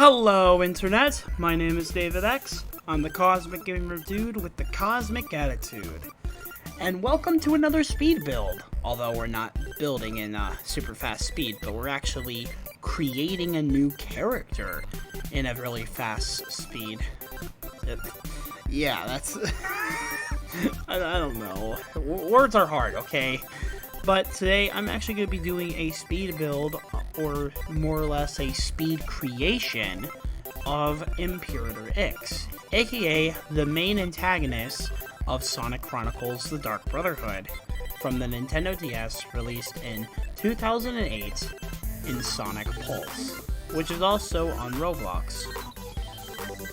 Hello Internet, my name is DeviantArt. I'm the Cosmic Gamer Dude with the Cosmic Attitude. And welcome to another speed build. Although we're not building in super fast speed, but we're actually creating a new character in a really fast speed. Yeah, that's... I don't know. Words are hard, okay? But today I'm actually going to be doing a speed build, or more or less a speed creation, of Imperator Ix, aka the main antagonist of Sonic Chronicles: The Dark Brotherhood, from the Nintendo DS, released in 2008 in Sonic Pulse, which is also on Roblox.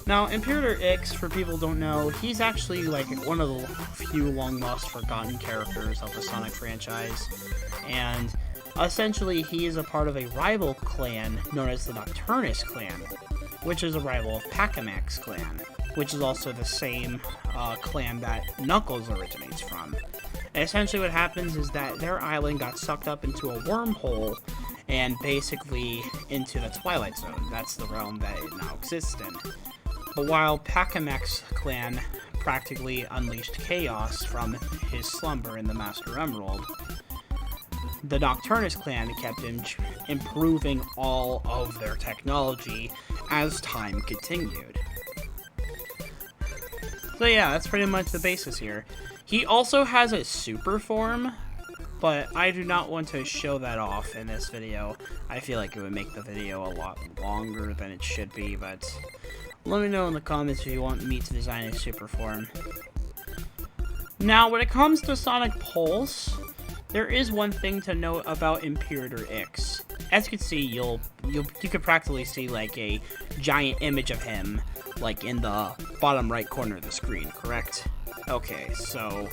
Now, Imperator Ix, for people who don't know, he's actually like one of the few long-lost forgotten characters of the Sonic franchise, and essentially he is a part of a rival clan known as the Nocturnus clan, which is a rival of Pac-Man's clan, which is also the same clan that Knuckles originates from. And essentially what happens is that their island got sucked up into a wormhole and basically into the Twilight Zone. That's the realm that it now exists in. But while Pac-Man's clan practically unleashed chaos from his slumber in the Master Emerald, the Nocturnus clan kept improving all of their technology as time continued. So yeah, that's pretty much the basis here. He also has a super form, but I do not want to show that off in this video. I feel like it would make the video a lot longer than it should be, but let me know in the comments if you want me to design a super form. Now, when it comes to Sonic Pulse, there is one thing to note about Imperator Ix. As you can see, you could practically see like a giant image of him, like in the bottom right corner of the screen, correct? Okay, so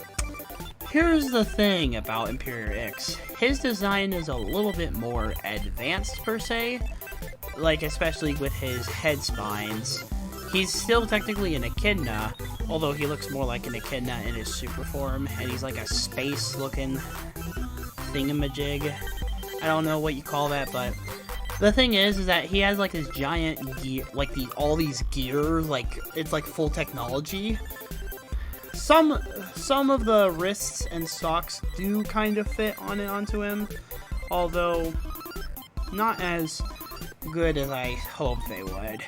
here's the thing about Imperator Ix. His design is a little bit more advanced per se, like especially with his head spines. He's still technically an echidna, although he looks more like an echidna in his super form, and he's like a space-looking thingamajig. I don't know what you call that, but the thing is that he has like this giant gear, like all these gears, like it's like full technology. Some of the wrists and socks do kind of fit onto him, although not as good as I hoped they would.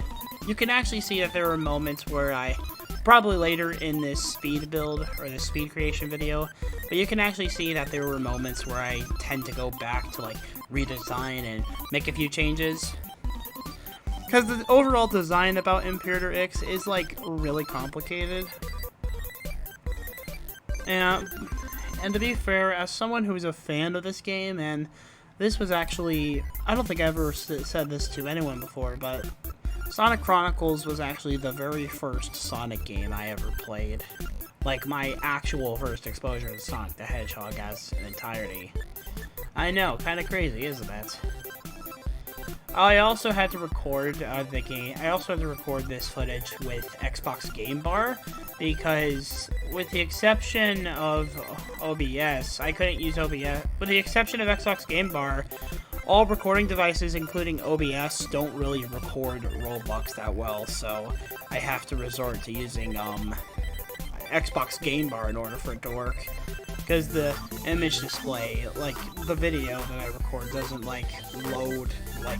You can actually see that there were moments where probably later in this speed build, or this speed creation video, but you can actually see that there were moments where I tend to go back to like redesign and make a few changes. Because the overall design about Imperator Ix is like really complicated. And to be fair, as someone who's a fan of this game, and this was actually, I don't think I ever said this to anyone before, but Sonic Chronicles was actually the very first Sonic game I ever played. Like, my actual first exposure to Sonic the Hedgehog as an entirety. I know, kind of crazy, isn't it? I also had to record the game. I also had to record this footage with Xbox Game Bar, because with the exception of OBS, I couldn't use OBS. With the exception of Xbox Game Bar, all recording devices, including OBS, don't really record Roblox that well, so I have to resort to using Xbox Game Bar in order for it to work. Because the image display, like the video that I record, doesn't like load like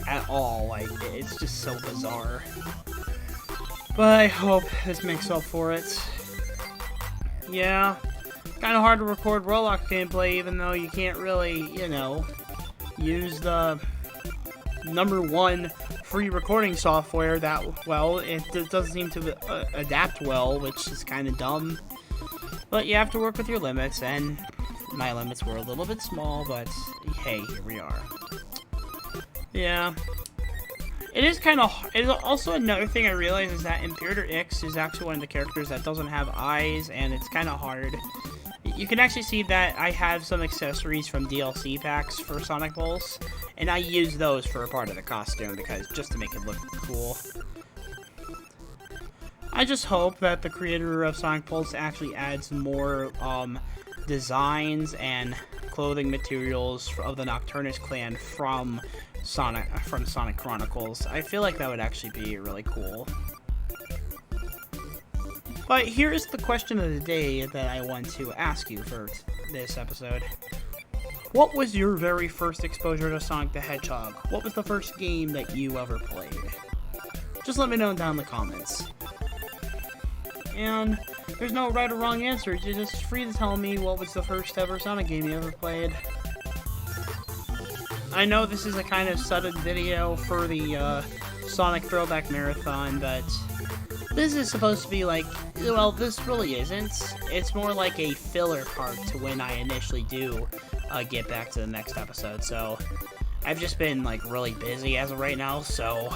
at all. Like, it's just so bizarre. But I hope this makes up for it. Yeah, kind of hard to record Roblox gameplay, even though you can't really, you know, use the #1 free recording software that well. It doesn't seem to adapt well, which is kind of dumb. But you have to work with your limits, and my limits were a little bit small, but hey, here we are. Yeah. It is kind of... Also, another thing I realized is that Imperator Ix is actually one of the characters that doesn't have eyes, and it's kind of hard. You can actually see that I have some accessories from DLC packs for Sonic Pulse, and I use those for a part of the costume, because just to make it look cool. I just hope that the creator of Sonic Pulse actually adds more designs and clothing materials of the Nocturnus clan from Sonic Chronicles. I feel like that would actually be really cool. But here's the question of the day that I want to ask you for this episode. What was your very first exposure to Sonic the Hedgehog? What was the first game that you ever played? Just let me know down in the comments. And there's no right or wrong answer. You're just free to tell me what was the first ever Sonic game you ever played. I know this is a kind of sudden video for the Sonic Throwback Marathon, but this is supposed to be like, well, this really isn't. It's more like a filler part to when I initially do get back to the next episode. So I've just been like really busy as of right now, so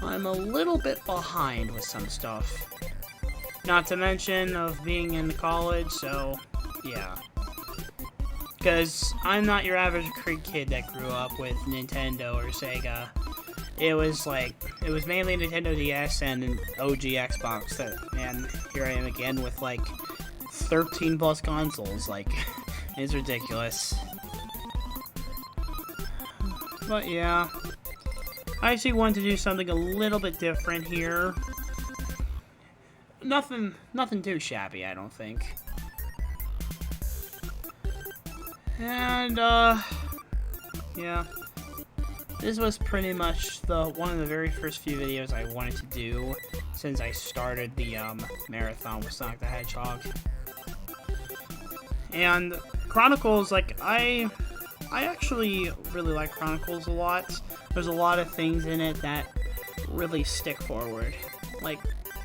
I'm a little bit behind with some stuff. Not to mention of being in college, so yeah. Because I'm not your average kid that grew up with Nintendo or Sega. It was mainly Nintendo DS and an OG Xbox, and here I am again with like 13 plus consoles. Like, it's ridiculous. But yeah, I actually wanted to do something a little bit different here. Nothing too shabby, I don't think. And yeah. This was pretty much one of the very first few videos I wanted to do since I started the marathon with Sonic the Hedgehog. And Chronicles, like, I actually really like Chronicles a lot. There's a lot of things in it that really stick forward. Like,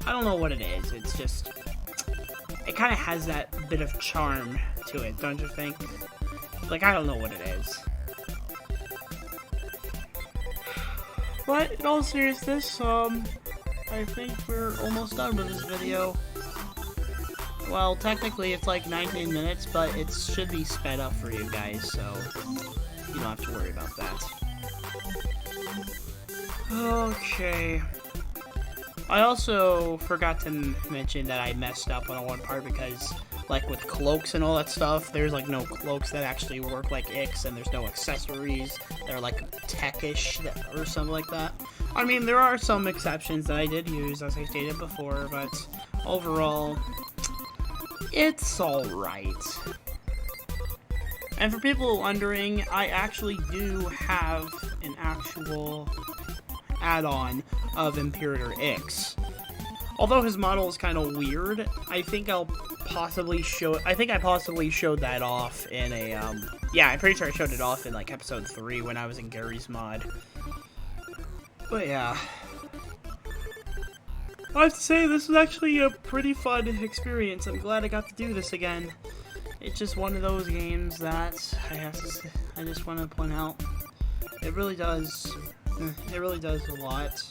I don't know what it is. It's just, it kind of has that bit of charm to it, don't you think? Like, I don't know what it is. But in all seriousness, I think we're almost done with this video. Well, technically it's like 19 minutes, but it should be sped up for you guys, so you don't have to worry about that. Okay. I also forgot to mention that I messed up on one part because, like, with cloaks and all that stuff, there's, like, no cloaks that actually work like Ix, and there's no accessories that are, like, tech-ish or something like that. I mean, there are some exceptions that I did use, as I stated before, but overall, it's alright. And for people wondering, I actually do have an actual add-on of Imperator Ix. Although his model is kind of weird, I think I possibly showed that off in a, yeah, I'm pretty sure I showed it off in, like, episode 3 when I was in Gary's mod. But, yeah. I have to say, this was actually a pretty fun experience. I'm glad I got to do this again. It's just one of those games that I just want to point out. It really does a lot.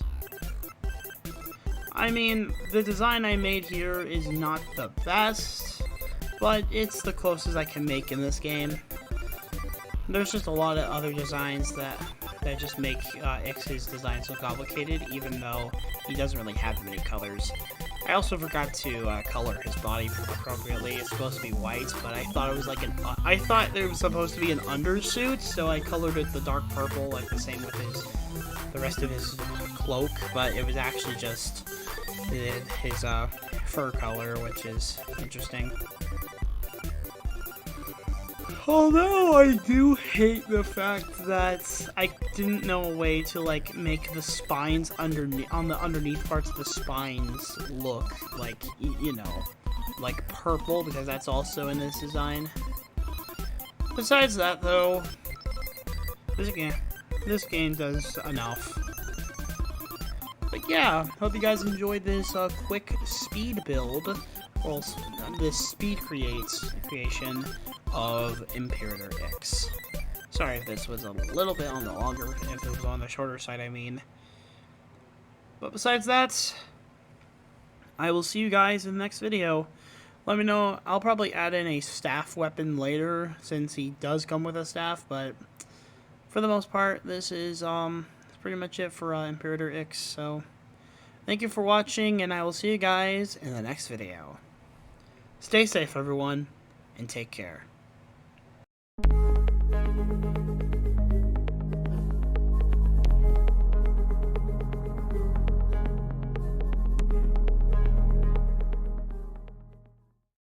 I mean, the design I made here is not the best, but it's the closest I can make in this game. There's just a lot of other designs that just make X's design so complicated, even though he doesn't really have many colors. I also forgot to color his body appropriately. It's supposed to be white, but I thought it was like I thought there was supposed to be an undersuit, so I colored it the dark purple, like the same with the rest of his cloak, but it was actually just his fur color, which is interesting. Although I do hate the fact that I didn't know a way to, like, make the spines on the underneath parts of the spines look like, you know, like purple, because that's also in this design. Besides that, though, this game does enough. But yeah, hope you guys enjoyed this quick speed build, or this speed creation of Imperator Ix. Sorry if this was a little bit on the longer, if it was on the shorter side, I mean. But besides that, I will see you guys in the next video. Let me know. I'll probably add in a staff weapon later, since he does come with a staff, but for the most part, this is pretty much it for Imperator Ix. So thank you for watching, and I will see you guys in the next video. Stay safe, everyone, and take care.